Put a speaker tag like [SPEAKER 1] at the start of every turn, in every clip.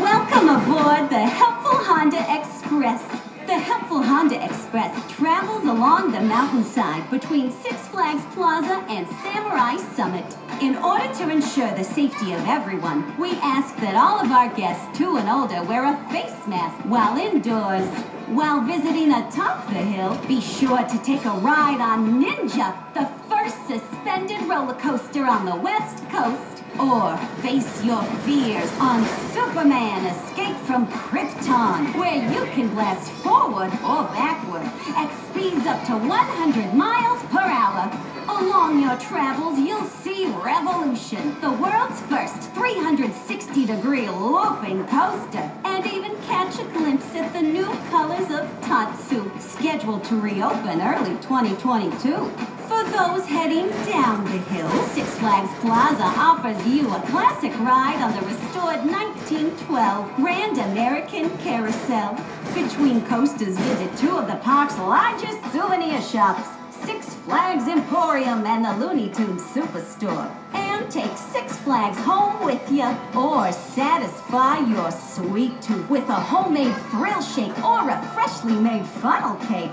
[SPEAKER 1] Welcome aboard the Helpful Honda Express. The Helpful Honda Express travels along the mountainside between Six Flags Plaza and Samurai Summit. In order to ensure the safety of everyone, we ask that all of our guests 2 and older wear a face mask while indoors. While visiting atop the hill, be sure to take a ride on Ninja, the first suspended roller coaster on the West Coast. Or face your fears on Superman Escape from Krypton, where you can blast forward or backward at speeds up to 100 miles per hour. Along your travels, you'll see Revolution, the world's first 360-degree looping coaster, and even catch a glimpse at the new colors of Tatsu, scheduled to reopen early 2022. For those heading down the hill, Six Flags Plaza offers you a classic ride on the restored 1912 Grand American Carousel. Between coasters, visit 2 of the park's largest souvenir shops, Six Flags Emporium and the Looney Tunes Superstore. And take Six Flags home with you, or satisfy your sweet tooth with a homemade thrill shake or a freshly made funnel cake.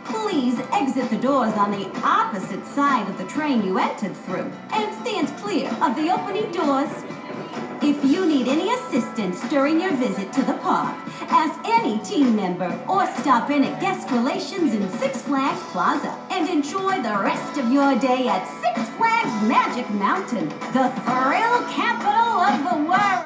[SPEAKER 1] Please exit the doors on the opposite side of the train you entered through and stand clear of the opening doors. If you need any assistance during your visit to the park, ask any team member or stop in at Guest Relations in Six Flags Plaza and enjoy the rest of your day at Six Flags Magic Mountain, the thrill capital of the world.